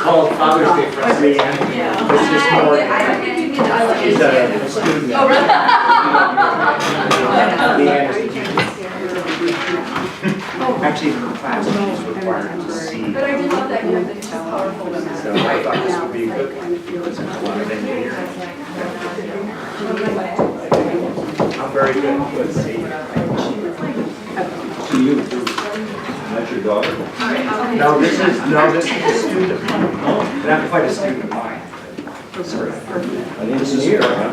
called Father's Day for us, Leanne. It's just more. She's a student. Oh, really? Leanne is a teacher. Actually, her class is required to see. But I do love that group, it's just powerful women. So I thought this would be a good one. Since a lot of them here. I'm very good. Let's see. To you. That's your daughter? No, this is a student. Not quite a student of mine. Sorry. I think this is here, huh?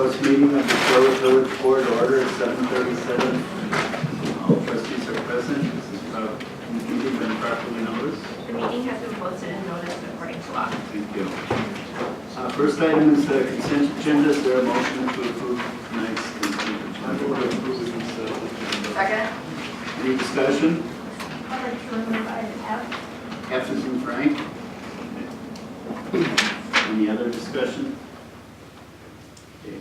This meeting of the Shorewood Village Board order at 7:37. All trustees are present. This is meeting been properly noticed. The meeting has been posted and noticed according to law. Thank you. First item is the consent agenda. Is there a motion to approve tonight's consent agenda? Second? Any discussion? F is in Frank. Any other discussion? Okay.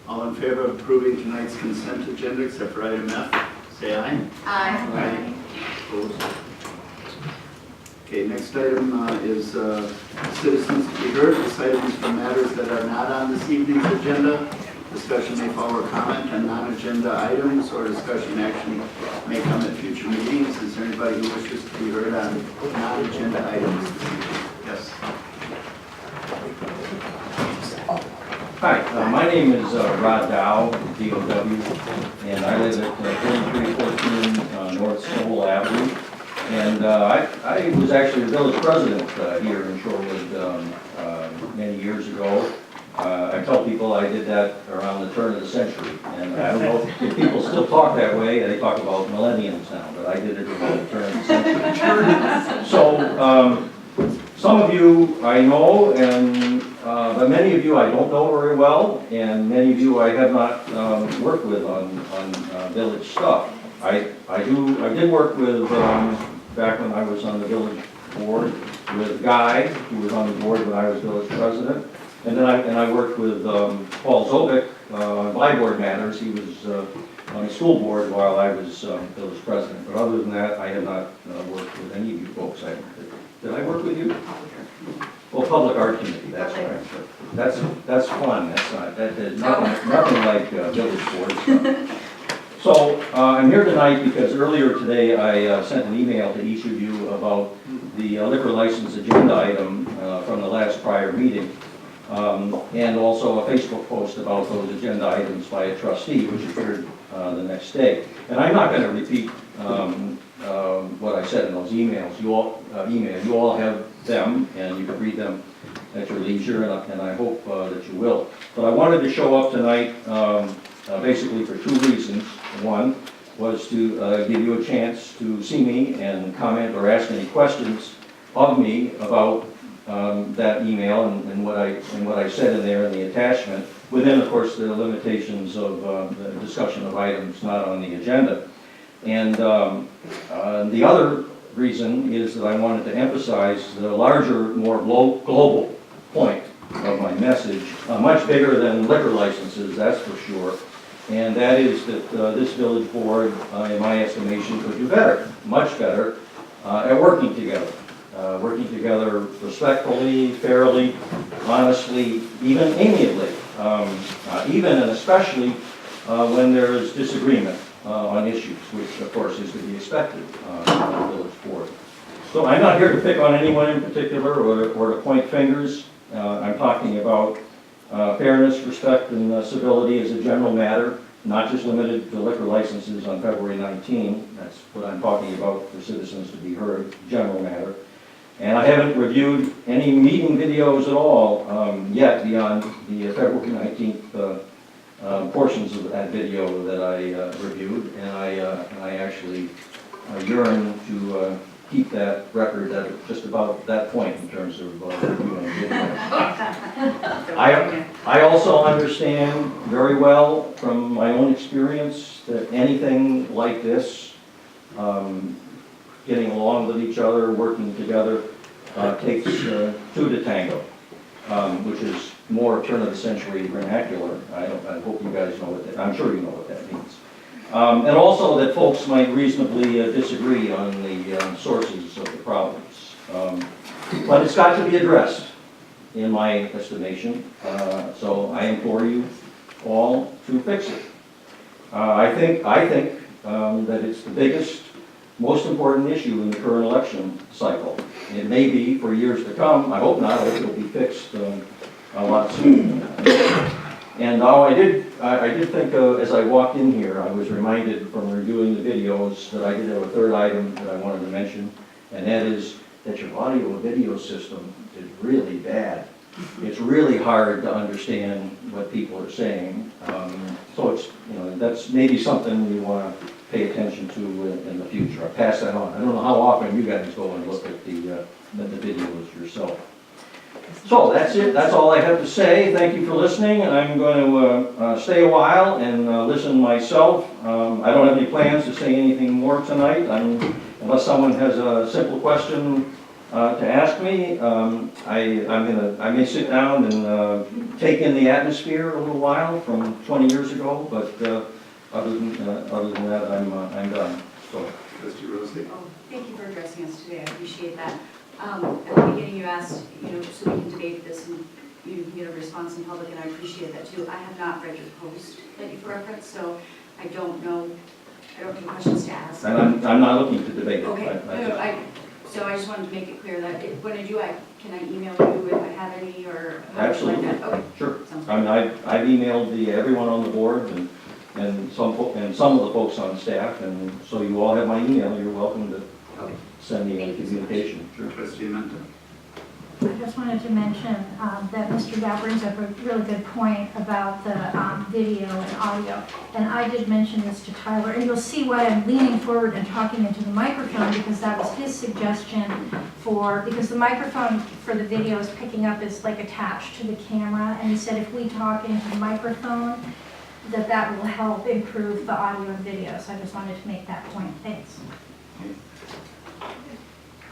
All in favor of approving tonight's consent agenda except for item F, say aye. Aye. Opposed? Okay, next item is citizens to be heard. This item is for matters that are not on this evening's agenda. Discussion may follow or comment on non-agenda items, or discussion action may come at future meetings. Is there anybody who wishes to be heard on non-agenda items this evening? Yes. Hi, my name is Rod Dow, D-O-W, and I live at 3314 North Sewell Avenue. And I was actually the village president here in Shorewood many years ago. I tell people I did that around the turn of the century, and I don't know if people still talk that way. They talk about millenniums now, but I did it around the turn of the century. So some of you I know, and but many of you I don't know very well, and many of you I have not worked with on village stuff. I did work with back when I was on the village board with Guy, who was on the board when I was village president. And then I worked with Paul Zovic on my board matters. He was on the school board while I was village president. But other than that, I have not worked with any of you folks. Did I work with you? Well, public art committee. That's right. That's fun. That's nothing like village board stuff. So I'm here tonight because earlier today I sent an email to each of you about the liquor license agenda item from the last prior meeting. And also a Facebook post about those agenda items by a trustee, which appeared the next day. And I'm not going to repeat what I said in those emails. You all have them, and you can read them at your leisure, and I hope that you will. But I wanted to show up tonight basically for two reasons. One was to give you a chance to see me and comment or ask any questions of me about that email and what I said in there in the attachment, within, of course, the limitations of the discussion of items not on the agenda. And the other reason is that I wanted to emphasize the larger, more global point of my message, much bigger than liquor licenses, that's for sure. And that is that this village board, in my estimation, could do better, much better, at working together. Working together respectfully, fairly, honestly, even amiably, even and especially when there is disagreement on issues, which of course is to be expected on the village board. So I'm not here to pick on anyone in particular or to point fingers. I'm talking about fairness, respect, and civility as a general matter, not just limited to liquor licenses on February 19. That's what I'm talking about for citizens to be heard, general matter. And I haven't reviewed any meeting videos at all yet beyond the February 19th portions of that video that I reviewed, and I actually yearn to keep that record at just about that point in terms of reviewing video. I also understand very well from my own experience that anything like this, getting along with each other, working together, takes two to tango, which is more turn-of-the-century vernacular. I hope you guys know what that, I'm sure you know what that means. And also that folks might reasonably disagree on the sources of the problems. But it's got to be addressed, in my estimation. So I implore you all to fix it. I think that it's the biggest, most important issue in the current election cycle. It may be for years to come. I hope not. I hope it'll be fixed a lot sooner. And I did think as I walked in here, I was reminded from reviewing the videos that I did have a third item that I wanted to mention, and that is that your audio and video system is really bad. It's really hard to understand what people are saying. So it's, that's maybe something you want to pay attention to in the future. I'll pass that on. I don't know how often you guys go and look at the videos yourself. So that's it. That's all I have to say. Thank you for listening. I'm going to stay a while and listen myself. I don't have any plans to say anything more tonight, unless someone has a simple question to ask me. I may sit down and take in the atmosphere a little while from 20 years ago, but other than that, I'm done. So, Trustee Rosie? Thank you for addressing us today, I appreciate that. At the beginning you asked, just so we can debate this and you get a response in public, and I appreciate that too. I have not read your post that you've referenced, so I don't know, I don't have questions to ask. And I'm not looking to debate it. Okay, so I just wanted to make it clear that when I do, can I email you if I have any, or? Absolutely. Like that? Okay. Sure. Sounds good. I mean, I've emailed everyone on the board and some of the folks on staff, and so you all have my email. You're welcome to send me a communication. Sure. Trustee Menta? I just wanted to mention that Mr. Dow brings up a really good point about the video and audio. And I did mention this to Tyler, and you'll see why I'm leaning forward and talking into the microphone, because that was his suggestion because the microphone for the video is picking up is like attached to the camera. And he said if we talk into the microphone, that will help improve the audio and video. So I just wanted to make that point. Thanks.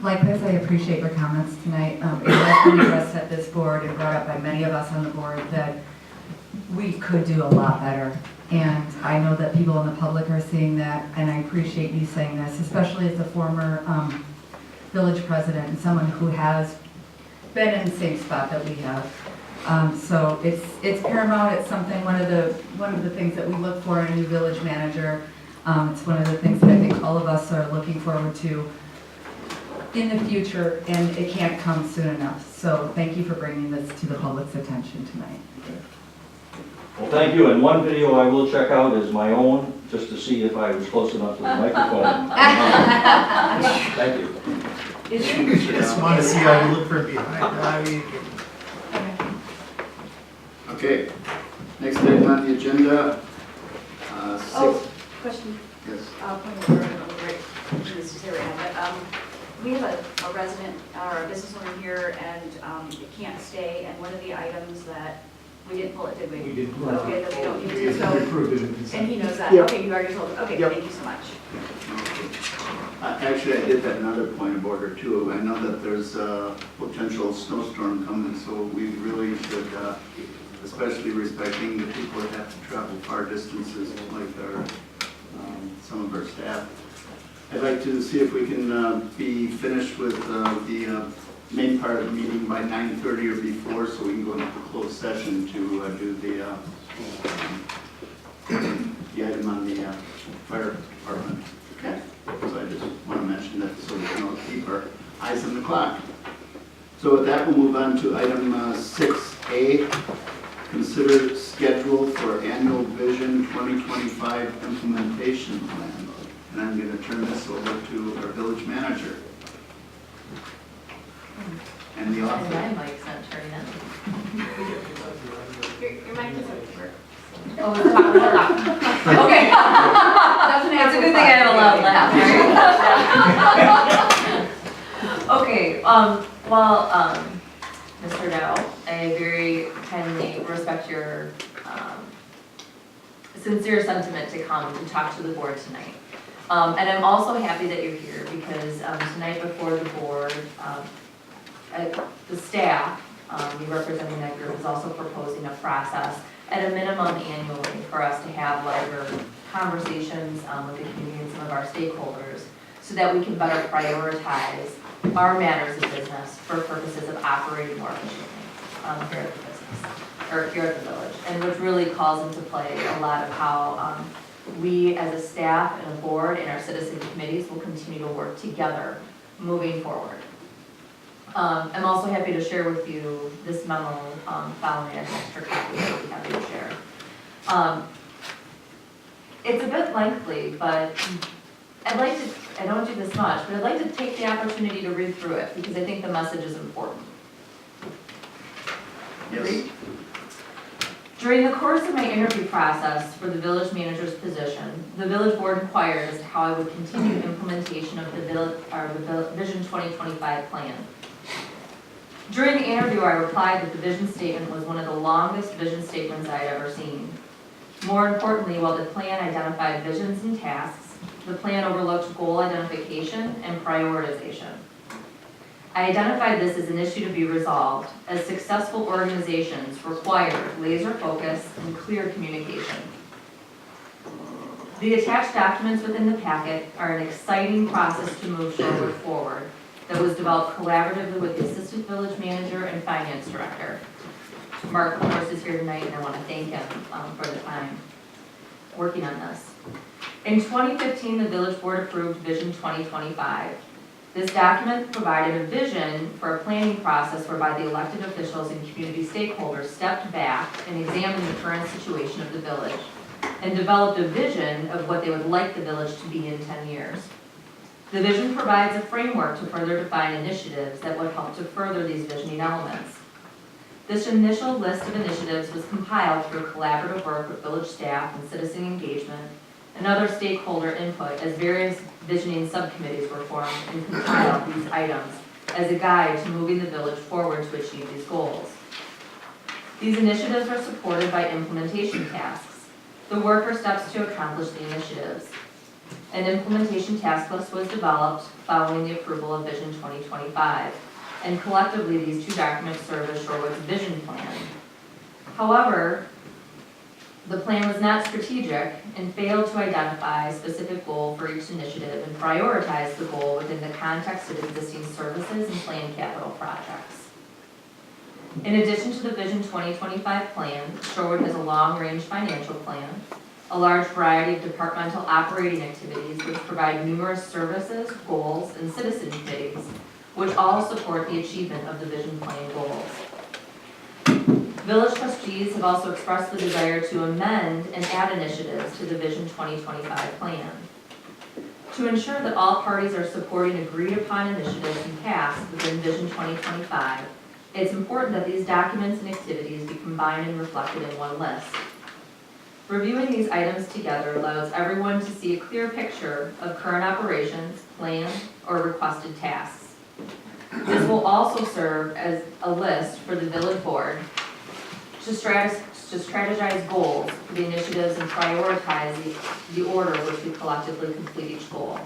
Likewise, I appreciate your comments tonight. It has been addressed at this board and brought up by many of us on the board that we could do a lot better. And I know that people in the public are seeing that, and I appreciate you saying this, especially as a former village president and someone who has been in the same spot that we have. So it's paramount. It's something, one of the things that we look for in a new village manager. It's one of the things that I think all of us are looking forward to in the future, and it can't come soon enough. So thank you for bringing this to the public's attention tonight. Okay. Well, thank you. And one video I will check out is my own, just to see if I was close enough to the microphone. Thank you. Just want to see how you look from behind. Okay, next item on the agenda. Question. Yes. Point of order, right, this is right now, but we have a resident or a business owner here, and it can't stay, and one of the items that we didn't pull it, did we? We did pull it. Okay, that we don't need We to, so, approved it in consent. and he knows that, Yep. okay, you already told him, okay, Yep. thank you so much. Actually, I did that another point of order too. I know that there's a potential snowstorm coming, so we really should, especially respecting the people that have to travel far distances, like some of our staff. I'd like to see if we can be finished with the main part of the meeting by 9:30 or before, so we can go into closed session to do the item on the fire department. Okay. So I just want to mention that so we can keep our eyes on the clock. So with that, we'll move on to item 6A. Consider schedule for annual vision 2025 implementation plan. And I'm going to turn this over to our village manager. And the author. My mic's not turning on. Your mic doesn't work. opposed, talk real loud. Okay. That's a good thing I have a loud laugh, right? Okay, Mr. Dow, I very kindly respect your sincere sentiment to come to talk to the board tonight. And I'm also happy that you're here because tonight before the board, the staff, you representing that group, is also proposing a process at a minimum annually for us to have larger conversations with the community and some of our stakeholders so that we can better prioritize our matters of business for purposes of operating more efficiently here at the business, or here at the village. And which really calls into play a lot of how we as a staff and a board and our citizen committees will continue to work together moving forward. I'm also happy to share with you this memo following an extra copy that we happy to share. It's a bit lengthy, but I don't do this much, but I'd like to take the opportunity to read through it because I think the message is important. Yes. During the course of my interview process for the village manager's position, the village board inquired as to how I would continue implementation of the Vision 2025 plan. During the interview, I replied that the vision statement was one of the longest vision statements I had ever seen. More importantly, while the plan identified visions and tasks, the plan overlooked goal identification and prioritization. I identified this as an issue to be resolved, as successful organizations require laser focus and clear communication. The attached documents within the packet are an exciting process to move Shorewood forward that was developed collaboratively with the Assistant Village Manager and Finance Director. Mark, of course, is here tonight, and I want to thank him for the time working on this. In 2015, the Village Board approved Vision 2025. This document provided a vision for a planning process whereby the elected officials and community stakeholders stepped back and examined the current situation of the village and developed a vision of what they would like the village to be in 10 years. The vision provides a framework to further define initiatives that would help to further these visioning elements. This initial list of initiatives was compiled through collaborative work with village staff and citizen engagement and other stakeholder input as various visioning subcommittees were formed and compiled these items as a guide to moving the village forward to achieve these goals. These initiatives are supported by implementation tasks, the work or steps to accomplish the initiatives. An implementation task list was developed following the approval of Vision 2025, and collectively these two documents serve as Shorewood's vision plan. However, the plan was not strategic and failed to identify a specific goal for each initiative and prioritize the goal within the context of existing services and planned capital projects. In addition to the Vision 2025 plan, Shorewood has a long-range financial plan, a large variety of departmental operating activities which provide numerous services, goals, and citizen committees, which all support the achievement of the Vision Plan goals. Village trustees have also expressed the desire to amend and add initiatives to the Vision 2025 plan. To ensure that all parties are supporting agreed-upon initiatives and tasks within Vision 2025, it's important that these documents and activities be combined and reflected in one list. Reviewing these items together allows everyone to see a clear picture of current operations, planned, or requested tasks. This will also serve as a list for the village board to strategize goals for the initiatives and prioritize the order which we collectively complete each goal.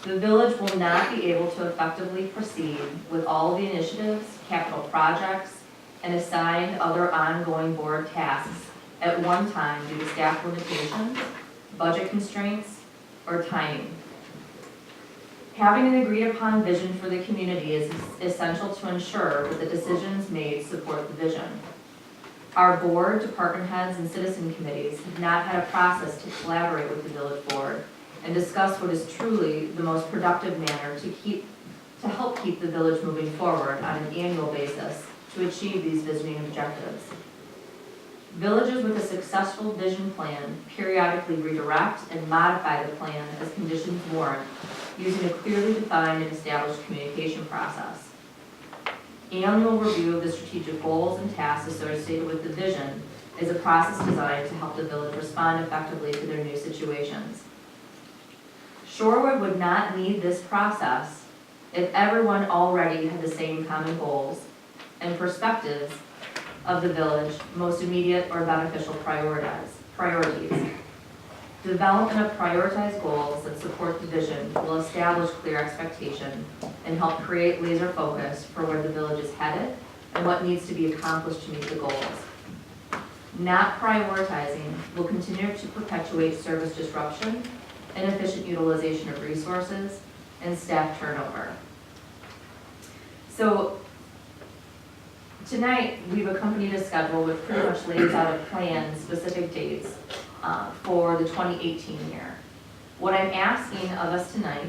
The village will not be able to effectively proceed with all of the initiatives, capital projects, and assigned other ongoing board tasks at one time due to staff limitations, budget constraints, or timing. Having an agreed upon vision for the community is essential to ensure that the decisions made support the vision. Our board, department heads, and citizen committees have not had a process to collaborate with the village board and discuss what is truly the most productive manner to help keep the village moving forward on an annual basis to achieve these visioning objectives. Villages with a successful vision plan periodically redirect and modify the plan as conditions warrant, using a clearly defined and established communication process. Annual review of the strategic goals and tasks associated with the vision is a process designed to help the village respond effectively to their new situations. Shorewood would not need this process if everyone already had the same common goals and perspectives of the village, most immediate or beneficial priorities. Development of prioritized goals that support the vision will establish clear expectation and help create laser focus for where the village is headed and what needs to be accomplished to meet the goals. Not prioritizing will continue to perpetuate service disruption, inefficient utilization of resources, and staff turnover. So tonight, we've accompanied a schedule which pretty much lays out a plan, specific dates for the 2018 year. What I'm asking of us tonight,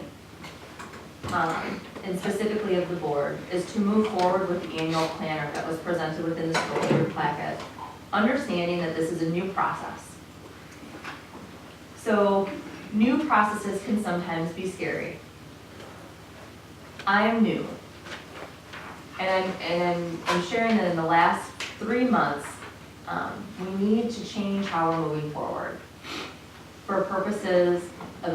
and specifically of the board, is to move forward with the annual planner that was presented within the scope of your packet, understanding that this is a new process. So new processes can sometimes be scary. I am new. And I'm sharing that in the last 3 months, we need to change how we're moving forward for purposes of